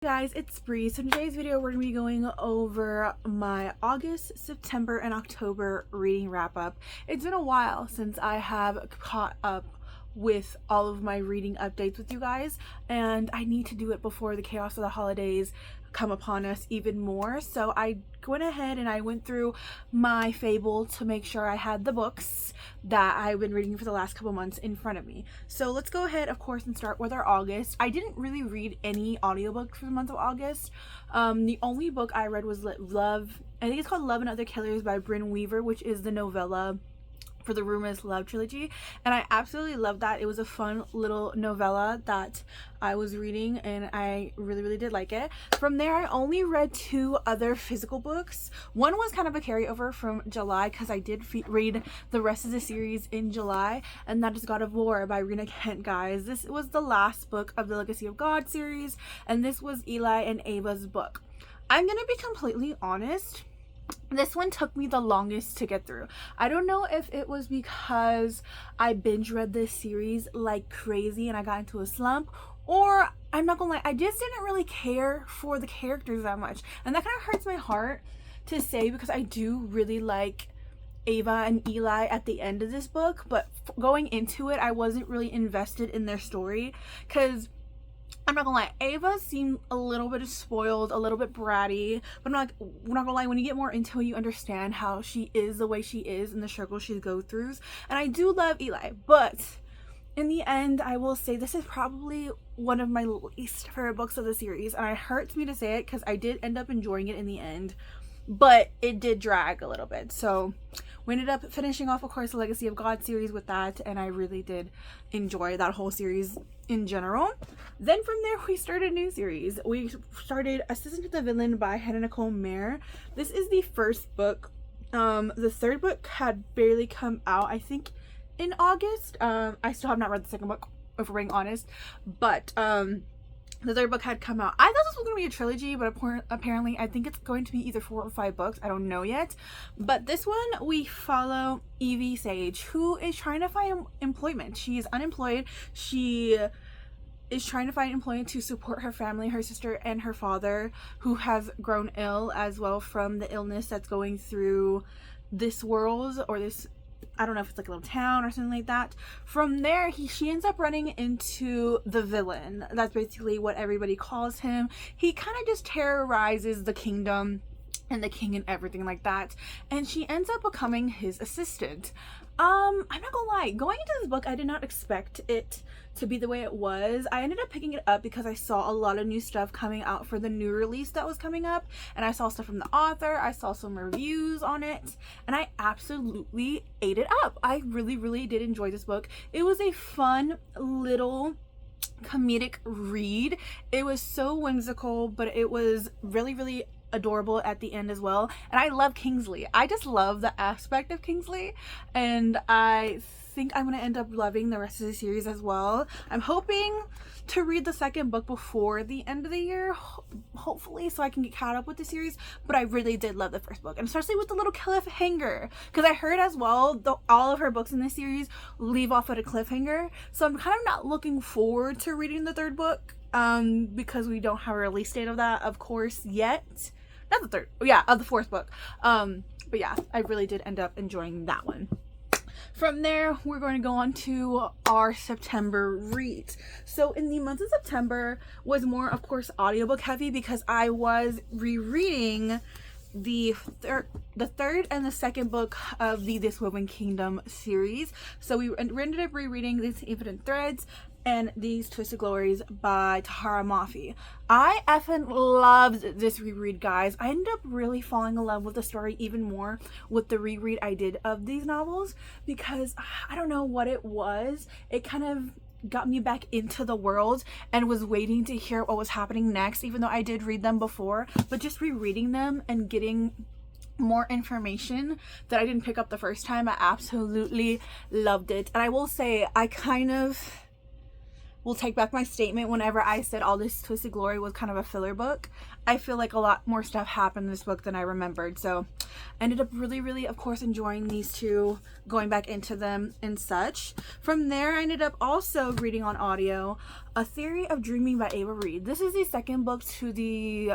Guys, it's Bree. So in today's video we're going to be going over my August, September, and October reading wrap up. It's been a while since I have caught up with all of my reading updates with you guys, and I need to do it before the chaos of the holidays come upon us even more. So I went ahead and I went through my Fable to make sure I had the books that I've been reading for the last couple months in front of me. So let's go ahead, of course, and start with our August. I didn't really read any audiobooks for the month of August. The only book I read was Love, I think it's called Love and Other Killers by Brynne Weaver, which is the novella for the Rumours Love trilogy, and I absolutely loved that. It was a fun little novella that I was reading, and I really did like it. From there, I only read two other physical books. One was kind of a carryover from July because I did read the rest of the series in July, and that is God of War by Rena Kent, guys. This was the last book of the Legacy of God series, and this was Eli and Ava's book. I'm gonna be completely honest, this one took me the longest to get through. I don't know if it was because I binge read this series like crazy and I got into a slump, or I'm not gonna lie, I just didn't really care for the characters that much. And that kind of hurts my heart to say because I do really like Ava and Eli at the end of this book, but going into it, I wasn't really invested in their story because I'm not gonna lie, Ava seemed a little bit spoiled, a little bit bratty, but we're not gonna lie, when you get more into it, you understand how she is the way she is and the struggles she goes through. And I do love Eli, but in the end, I will say this is probably one of my least favorite books of the series, and it hurts me to say it because I did end up enjoying it in the end, but it did drag a little bit. So we ended up finishing off, of course, the Legacy of God series with that, and I really did enjoy that whole series in general. Then from there, we started a new series. We started Assistant to the Villain by Hannah Nicole Mayer. This is the first book. The third book had barely come out, I think, in August. I still have not read the second book, if we're being honest, but the third book had come out. I thought this was going to be a trilogy, but apparently I think it's going to be either 4 or 5 books. I don't know yet. But this one, we follow Evie Sage, who is trying to find employment. She is unemployed. She is trying to find employment to support her family, her sister, and her father, who has grown ill as well from the illness that's going through this world, or this, I don't know if it's like a little town or something like that. From there, she ends up running into the villain. That's basically what everybody calls him. He kind of just terrorizes the kingdom and the king and everything like that. And she ends up becoming his assistant. I'm not gonna lie, going into this book, I did not expect it to be the way it was. I ended up picking it up because I saw a lot of new stuff coming out for the new release that was coming up, and I saw stuff from the author, I saw some reviews on it, and I absolutely ate it up. I really did enjoy this book. It was a fun little comedic read. It was so whimsical, but it was really adorable at the end as well. And I love Kingsley. I just love the aspect of Kingsley, and I think I'm gonna end up loving the rest of the series as well. I'm hoping to read the second book before the end of the year, hopefully, so I can get caught up with the series. But I really did love the first book, and especially with the little cliffhanger, because I heard as well all of her books in this series leave off at a cliffhanger, so I'm kind of not looking forward to reading the third book because we don't have a release date of that, of course, yet. Not the third, yeah, of the fourth book. But yeah, I really did end up enjoying that one. From there, we're going to go on to our September reads. So in the month of September was more, of course, audiobook heavy because I was rereading the third and the second book of the This Woven Kingdom series. So we ended up rereading These Infinite Threads and These Twisted Glories by Tahereh Mafi. I effing loved this reread, guys. I ended up really falling in love with the story even more with the reread I did of these novels because I don't know what it was. It kind of got me back into the world and was waiting to hear what was happening next, even though I did read them before. But just rereading them and getting more information that I didn't pick up the first time, I absolutely loved it. And I will say, I kind of will take back my statement whenever I said All This Twisted Glory was kind of a filler book. I feel like a lot more stuff happened in this book than I remembered. So I ended up really, of course, enjoying these two, going back into them and such. From there, I ended up also reading on audio A Theory of Dreaming by Ava Reed. This is the second book to the,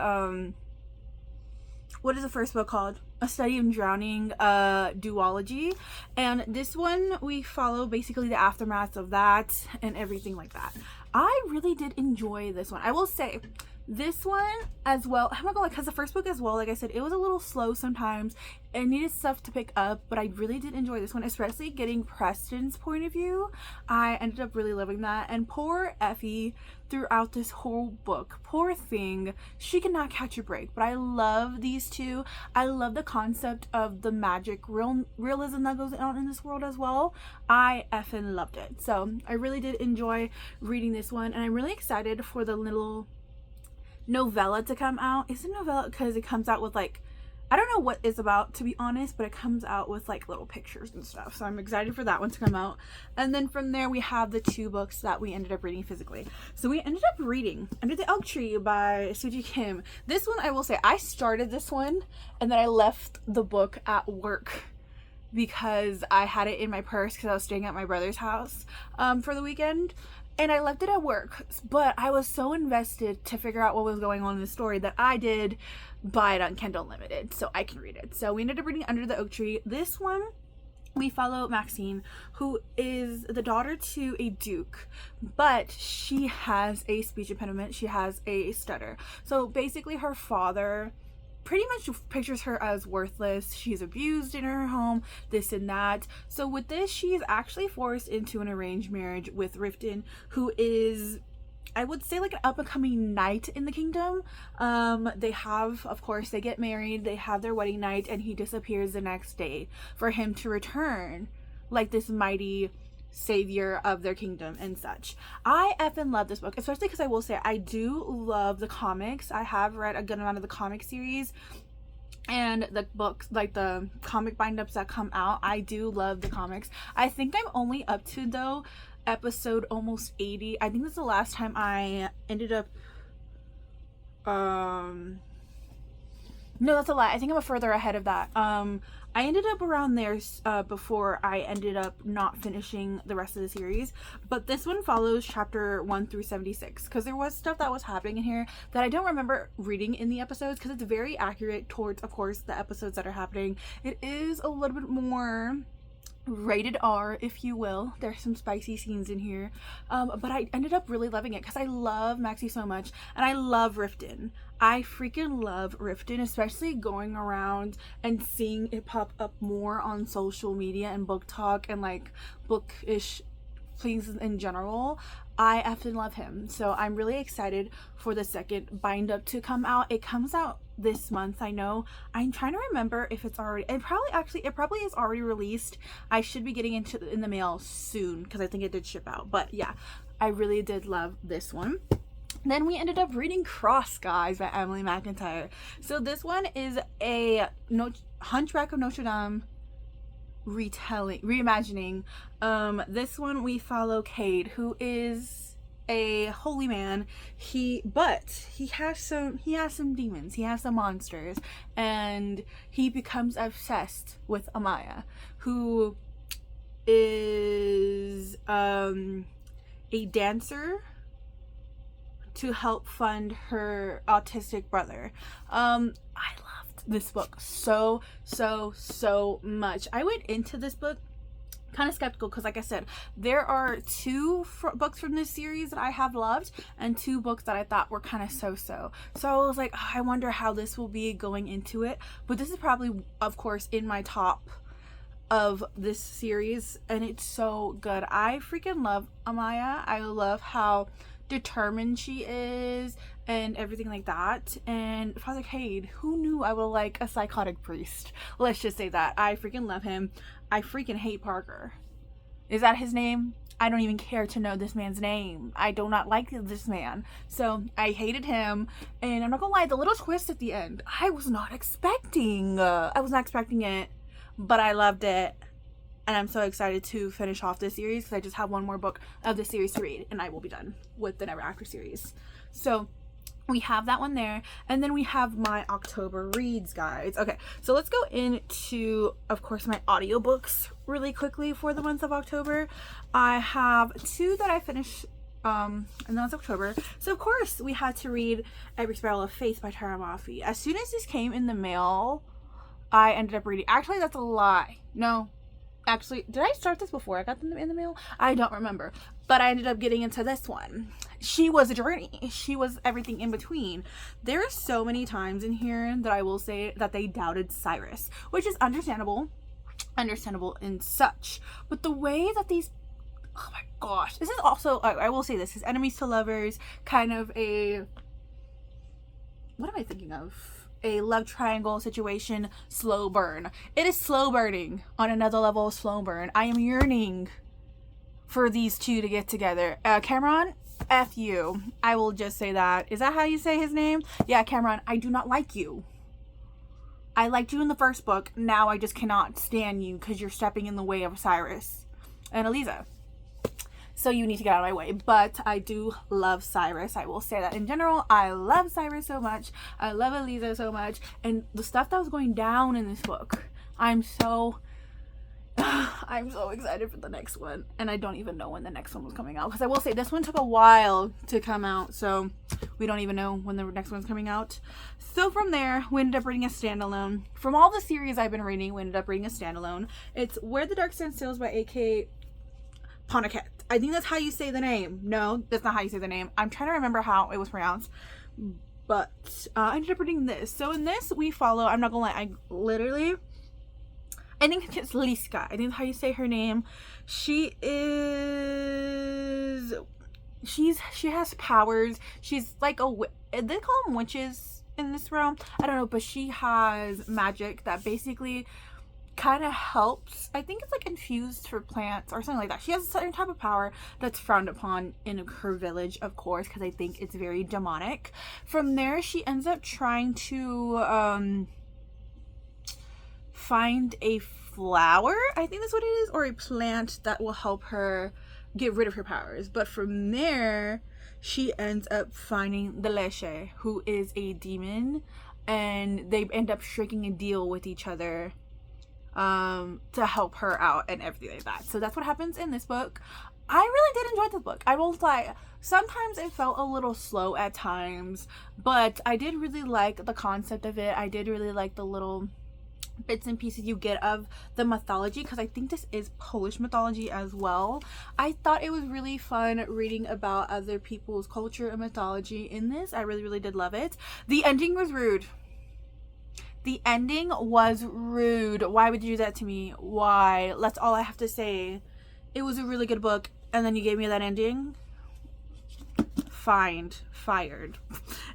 what is the first book called? A Study in Drowning, duology. And this one, we follow basically the aftermath of that and everything like that. I really did enjoy this one. I will say, this one as well, I'm not gonna lie, because the first book as well, like I said, it was a little slow sometimes. It needed stuff to pick up, but I really did enjoy this one, especially getting Preston's point of view. I ended up really loving that. And poor Effie throughout this whole book, poor thing, she cannot catch a break. But I love these two. I love the concept of the magic realism that goes on in this world as well. I effing loved it. So I really did enjoy reading this one, and I'm really excited for the little novella to come out. It's a novella because it comes out with, like, I don't know what it's about, to be honest, but it comes out with like little pictures and stuff. So I'm excited for that one to come out. And then from there we have the two books that we ended up reading physically. So we ended up reading Under the Oak Tree by Suji Kim. This one, I will say, I started this one and then I left the book at work because I had it in my purse because I was staying at my brother's house for the weekend. And I left it at work, but I was so invested to figure out what was going on in the story that I did buy it on Kindle Unlimited so I can read it. So we ended up reading Under the Oak Tree. This one, we follow Maxine, who is the daughter to a duke, but she has a speech impediment. She has a stutter. So basically her father pretty much pictures her as worthless. She's abused in her home, this and that. So with this, she's actually forced into an arranged marriage with Riften, who is, I would say, like an up-and-coming knight in the kingdom. They have, of course, they get married, they have their wedding night, and he disappears the next day for him to return like this mighty savior of their kingdom and such. I effing love this book, especially because I will say I do love the comics. I have read a good amount of the comic series and the books, like the comic bind-ups that come out. I do love the comics. I think I'm only up to, though, episode almost 80. I think that's the last time I ended up no, that's a lie. I think I'm further ahead of that. I ended up around there before I ended up not finishing the rest of the series. But this one follows chapter 1 through 76 because there was stuff that was happening in here that I don't remember reading in the episodes because it's very accurate towards, of course, the episodes that are happening. It is a little bit more rated R, if you will. There's some spicy scenes in here, but I ended up really loving it because I love Maxie so much, and I love Riften. I freaking love Riften, especially going around and seeing it pop up more on social media and book talk and like bookish things in general. I effing love him. So I'm really excited for the second bind up to come out. It comes out this month, I know. I'm trying to remember if it's already, it probably is already released. I should be getting in the mail soon because I think it did ship out. But yeah, I really did love this one. Then we ended up reading Cross Guys by Emily McIntyre. So this one is a Hunchback of Notre Dame reimagining. This one we follow Cade, who is a holy man. He has some demons, he has some monsters, and he becomes obsessed with Amaya, who is a dancer to help fund her autistic brother. I loved this book so much. I went into this book kind of skeptical because, like I said, there are two books from this series that I have loved and two books that I thought were kind of so-so. So I was like, oh, I wonder how this will be going into it. But this is probably, of course, in my top of this series, and it's so good. I freaking love Amaya. I love how determined she is and everything like that. And Father Cade, who knew I would like a psychotic priest? Let's just say that. I freaking love him. I freaking hate Parker. Is that his name? I don't even care to know this man's name. I do not like this man. So I hated him. And I'm not gonna lie, the little twist at the end, I was not expecting it, but I loved it. and I'm so excited to finish off this series because I just have one more book of the series to read and I will be done with the Never After series. So we have that one there, and then we have my October reads, guys. Okay, so let's go into, of course, my audiobooks really quickly for the month of October. I have 2 that I finished, and that's October. So of course we had to read Every Sparrow of Faith by Tara Mafi. As soon as this came in the mail, I ended up reading. Actually, that's a lie. No. Actually, did I start this before I got them in the mail? I don't remember. But I ended up getting into this one. She was a journey. She was everything in between. There are so many times in here that I will say that they doubted Cyrus, which is understandable and such. But the way that these, oh my gosh, this is also, I will say this is enemies to lovers, kind of a, what am I thinking of? A love triangle situation, slow burn. It is slow burning on another level of slow burn. I am yearning for these 2 to get together. Cameron, F you. I will just say that. Is that how you say his name? Yeah, Cameron, I do not like you. I liked you in the first book. Now I just cannot stand you because you're stepping in the way of Cyrus and Eliza. So you need to get out of my way. But I do love Cyrus. I will say that in general. I love Cyrus so much. I love Eliza so much. And the stuff that was going down in this book, I'm so excited for the next one. And I don't even know when the next one was coming out. Because I will say this one took a while to come out. So we don't even know when the next one's coming out. So from there, we ended up reading a standalone. From all the series I've been reading, we ended up reading a standalone. It's Where the Dark Stand Stills by A.K. Vonnegut. I think that's how you say the name. No, that's not how you say the name. I'm trying to remember how it was pronounced. But I ended up reading this. So in this, we follow, I'm not gonna lie, I think it's Liska. I think that's how you say her name. She has powers. She's like they call them witches in this realm. I don't know, but she has magic that basically kind of helps. I think it's like infused for plants or something like that. She has a certain type of power that's frowned upon in her village, of course, because I think it's very demonic. From there, she ends up trying to find a flower, I think that's what it is, or a plant that will help her get rid of her powers. But from there, she ends up finding the Leshe, who is a demon, and they end up striking a deal with each other to help her out and everything like that. So that's what happens in this book. I really did enjoy this book. I won't lie. Sometimes it felt a little slow at times, but I did really like the concept of it. I did really like the little bits and pieces you get of the mythology, because I think this is Polish mythology as well. I thought it was really fun reading about other people's culture and mythology in this. I really did love it. The ending was rude. The ending was rude. Why would you do that to me? Why? That's all I have to say. It was a really good book, and then you gave me that ending? Fired.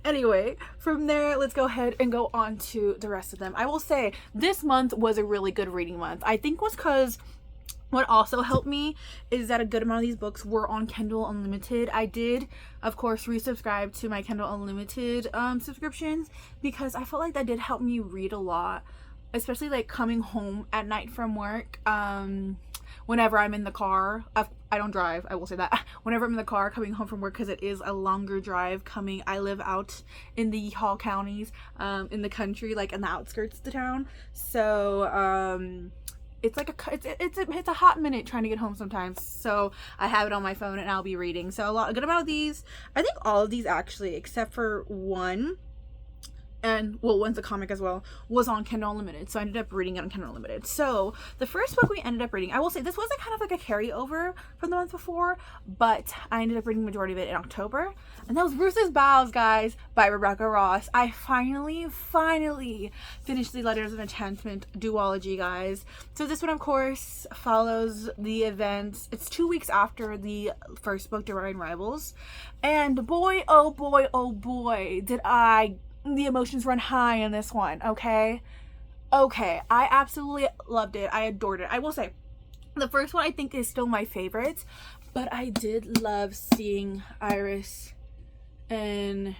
Anyway, from there, let's go ahead and go on to the rest of them. I will say, this month was a really good reading month. I think was because what also helped me is that a good amount of these books were on Kindle Unlimited. I did, of course, resubscribe to my Kindle Unlimited subscriptions, because I felt like that did help me read a lot, especially like coming home at night from work. Whenever I'm in the car, I don't drive, I will say that. Whenever I'm in the car coming home from work, because it is a longer drive coming. I live out in the Hall counties, in the country, like in the outskirts of the town. So, it's like it's a hot minute trying to get home sometimes. So I have it on my phone and I'll be reading. So a good amount of these, I think all of these actually, except for one, and well, one's a comic as well, was on Kindle Unlimited. So I ended up reading it on Kindle Unlimited. So the first book we ended up reading, I will say this was kind of like a carryover from the month before, but I ended up reading the majority of it in October. And that was Ruth's Vows, guys, by Rebecca Ross. I finally finished the Letters of Enchantment duology, guys. So this one, of course, follows the events. It's 2 weeks after the first book, Divine Rivals. And boy, oh boy, did the emotions run high in this one. Okay, I absolutely loved it. I adored it. I will say the first one I think is still my favorite, but I did love seeing Iris and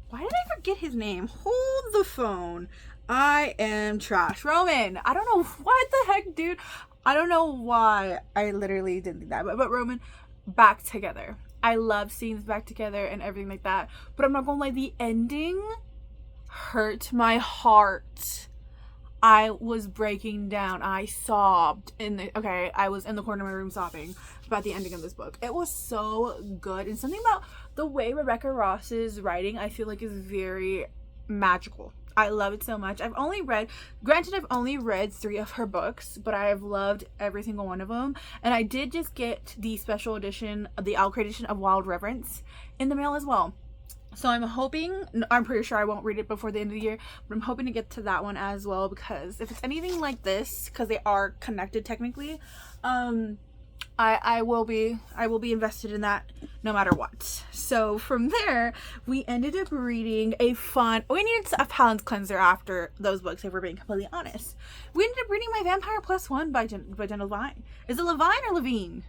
why did I forget his name? Hold the phone. I am trash. Roman, I don't know what the heck, dude. I don't know why I literally didn't think that, but Roman, back together. I love seeing this back together and everything like that. But I'm not gonna lie, the ending hurt my heart. I was breaking down. I sobbed I was in the corner of my room sobbing about the ending of this book. It was so good, and something about the way Rebecca Ross's writing, I feel like, is very magical. I love it so much. I've only read 3 of her books, but I have loved every single one of them. And I did just get the special edition, the Alcrate edition of Wild Reverence in the mail as well. So I'm pretty sure I won't read it before the end of the year, but I'm hoping to get to that one as well, because if it's anything like this, because they are connected technically, I will be invested in that no matter what. So from there, we ended up reading we needed a palate cleanser after those books, if we're being completely honest. We ended up reading My Vampire Plus One by Jenna Levine. Is it Levine or Levine?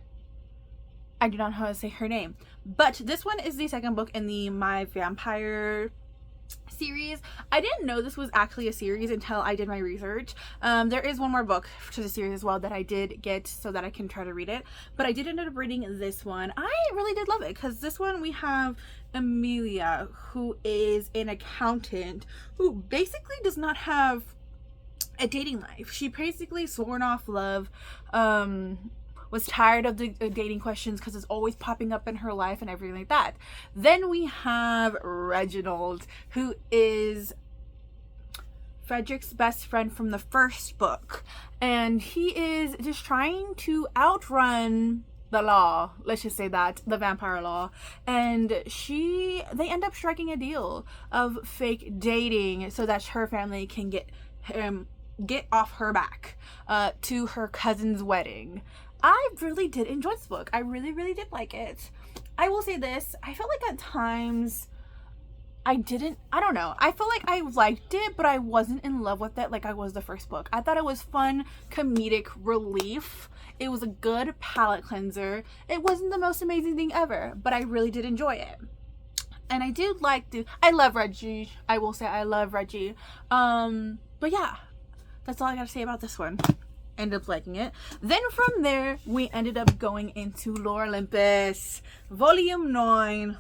I do not know how to say her name. But this one is the second book in the My Vampire series. I didn't know this was actually a series until I did my research. There is one more book to the series as well that I did get so that I can try to read it. But I did end up reading this one. I really did love it, because this one we have Amelia, who is an accountant who basically does not have a dating life. She basically sworn off love, was tired of the dating questions because it's always popping up in her life and everything like that. Then we have Reginald, who is Frederick's best friend from the first book, and he is just trying to outrun the law, let's just say that, the vampire law, and they end up striking a deal of fake dating so that her family can get off her back to her cousin's wedding. I really did enjoy this book. I really, really did like it. I will say this, I felt like at times I don't know. I felt like I liked it, but I wasn't in love with it like I was the first book. I thought it was fun, comedic relief. It was a good palate cleanser. It wasn't the most amazing thing ever, but I really did enjoy it. And I love Reggie. I will say I love Reggie. But yeah, that's all I gotta say about this one. Ended up liking it. Then from there, we ended up going into Lore Olympus, Volume 9.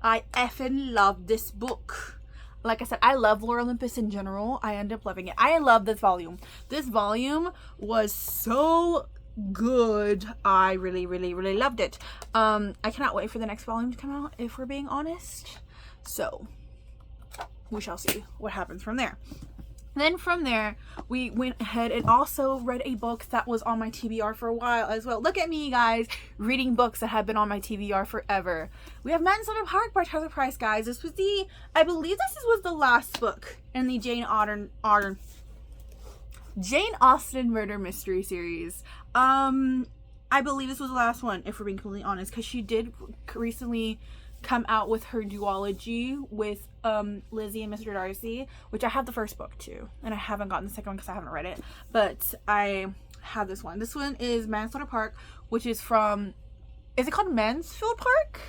I effing love this book. Like I said, I love Lore Olympus in general. I end up loving it. I love this volume. This volume was so good. I really, really, really loved it. I cannot wait for the next volume to come out, if we're being honest. So, we shall see what happens from there. Then from there, we went ahead and also read a book that was on my TBR for a while as well. Look at me, guys, reading books that have been on my TBR forever. We have Manslaughter Park by Tyler Price, guys. This was I believe this was the last book in the Jane Austen murder mystery series. I believe this was the last one, if we're being completely honest, because she did recently come out with her duology with Lizzie and Mr. Darcy, which I have the first book too, and I haven't gotten the second one because I haven't read it, but I have this one. This one is Manslaughter Park, which is from, is it called Mansfield Park?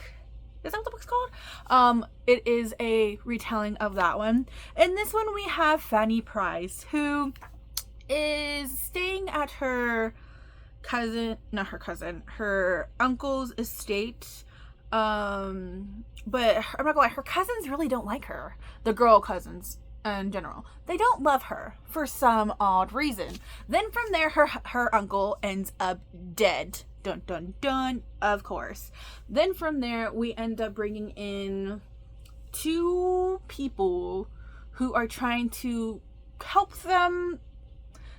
Is that what the book's called? It is a retelling of that one. In this one we have Fanny Price, who is staying at her uncle's estate. But I'm not gonna lie, her cousins really don't like her. The girl cousins in general. They don't love her for some odd reason. Then from there, her uncle ends up dead. Dun dun dun, of course. Then from there, we end up bringing in 2 people who are trying to help them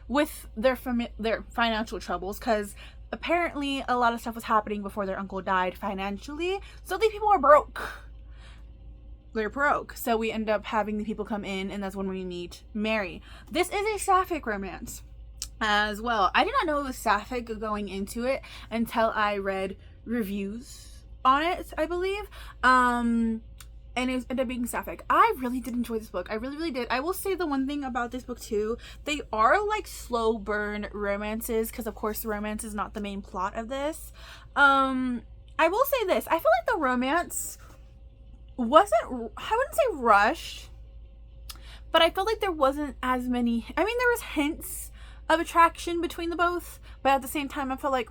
with their financial troubles, because apparently a lot of stuff was happening before their uncle died financially, so these people are broke. They're broke. So we end up having the people come in, and that's when we meet Mary. This is a sapphic romance as well. I did not know it was sapphic going into it until I read reviews on it, I believe. And it ended up being sapphic. I really did enjoy this book. I really, really did. I will say the one thing about this book too, they are like slow burn romances, because of course the romance is not the main plot of this. I will say this. I feel like the romance wasn't, I wouldn't say rushed, but I felt like there wasn't as many. I mean, there was hints of attraction between the both, but at the same time I felt like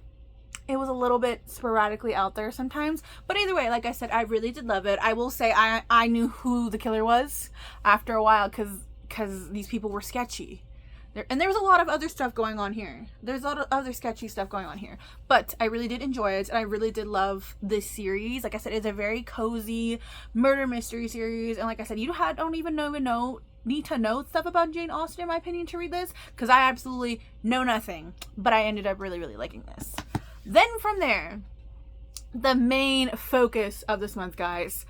it was a little bit sporadically out there sometimes. But either way, like I said, I really did love it. I will say I knew who the killer was after a while because these people were sketchy. And there was a lot of other stuff going on here. There's a lot of other sketchy stuff going on here. But I really did enjoy it, and I really did love this series. Like I said, it's a very cozy murder mystery series. And like I said, you don't even need to know stuff about Jane Austen, in my opinion, to read this, because I absolutely know nothing. But I ended up really, really liking this. Then from there, the main focus of this month, guys,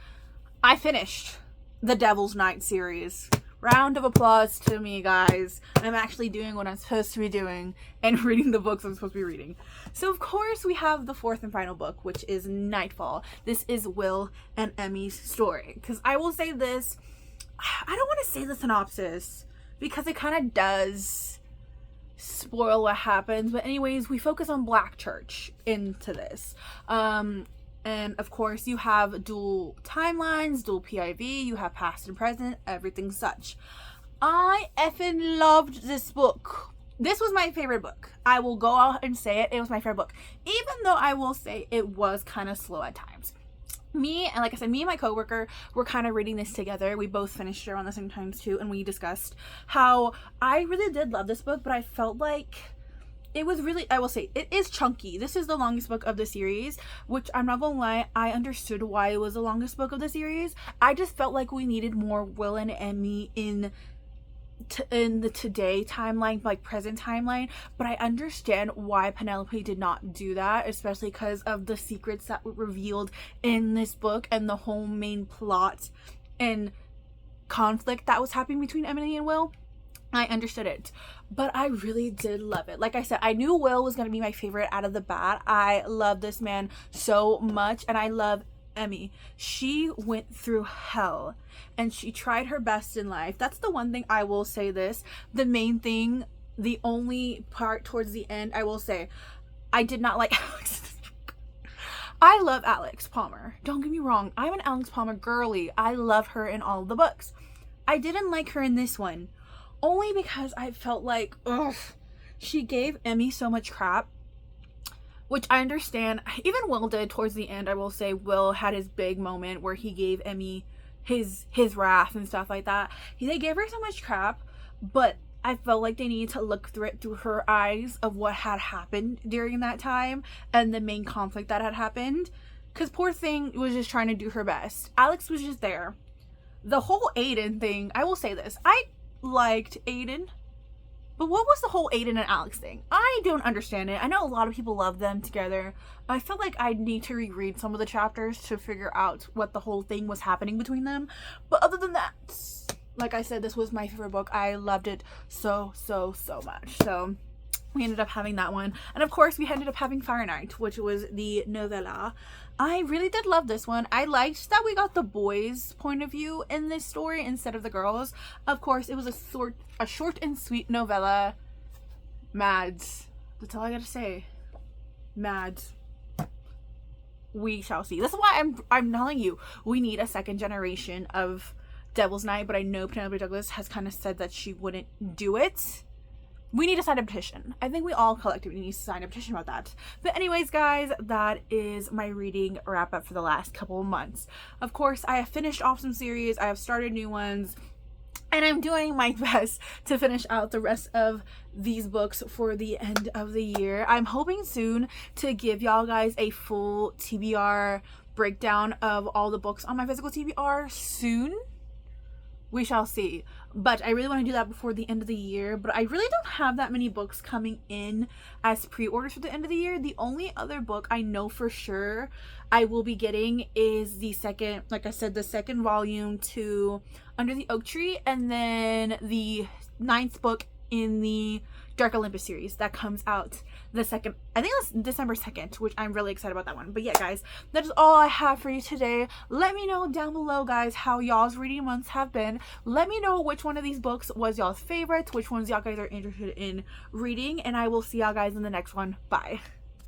I finished the Devil's Night series. Round of applause to me, guys. I'm actually doing what I'm supposed to be doing and reading the books I'm supposed to be reading. So, of course, we have the fourth and final book, which is Nightfall. This is Will and Emmy's story. Because I will say this, I don't want to say the synopsis because it kind of does spoil what happens. But anyways, we focus on Blackchurch into this. And of course, you have dual timelines, dual PIV, you have past and present, everything such. I effing loved this book. This was my favorite book. I will go out and say it. It was my favorite book. Even though I will say it was kind of slow at times. Me and my coworker were kind of reading this together. We both finished it around the same times too. And we discussed how I really did love this book, but I felt like it was really, I will say, it is chunky. This is the longest book of the series, which I'm not gonna lie, I understood why it was the longest book of the series. I just felt like we needed more Will and Emmy in the today timeline, like present timeline, but I understand why Penelope did not do that, especially because of the secrets that were revealed in this book and the whole main plot and conflict that was happening between Emily and Will. I understood it, but I really did love it. Like I said, I knew Will was going to be my favorite out of the bat. I love this man so much, and I love Emmy. She went through hell, and she tried her best in life. That's the one thing I will say this. The main thing, the only part towards the end, I will say, I did not like Alex. I love Alex Palmer. Don't get me wrong. I'm an Alex Palmer girly. I love her in all of the books. I didn't like her in this one. Only because I felt like, she gave Emmy so much crap, which I understand. Even Will did towards the end. I will say Will had his big moment where he gave Emmy his wrath and stuff like that. They gave her so much crap, but I felt like they needed to look through it through her eyes of what had happened during that time and the main conflict that had happened. Because poor thing was just trying to do her best. Alex was just there. The whole Aiden thing, I will say this. I liked Aiden, but what was the whole Aiden and Alex thing? I don't understand it. I know a lot of people love them together. I felt like I need to reread some of the chapters to figure out what the whole thing was happening between them. But other than that, like I said, this was my favorite book. I loved it so much. So we ended up having that one. And of course, we ended up having Fire Night, which was the novella. I really did love this one. I liked that we got the boys' point of view in this story instead of the girls. Of course, it was a short and sweet novella. Mads. That's all I gotta say. Mads. We shall see. This is why I'm telling you, we need a second generation of Devil's Night, but I know Penelope Douglas has kind of said that she wouldn't do it. We need to sign a petition. I think we all collectively need to sign a petition about that. But anyways, guys, that is my reading wrap up for the last couple of months. Of course, I have finished off some series. I have started new ones. And I'm doing my best to finish out the rest of these books for the end of the year. I'm hoping soon to give y'all guys a full TBR breakdown of all the books on my physical TBR soon. We shall see. But I really want to do that before the end of the year. But I really don't have that many books coming in as pre-orders for the end of the year. The only other book I know for sure I will be getting is the second, like I said, the second volume to Under the Oak Tree. And then the 9th book in the Dark Olympus series that comes out the second, I think it's December 2nd, which I'm really excited about that one. But yeah, guys, that is all I have for you today. Let me know down below, guys, how y'all's reading months have been. Let me know which one of these books was y'all's favorite, which ones y'all guys are interested in reading, and I will see y'all guys in the next one. Bye.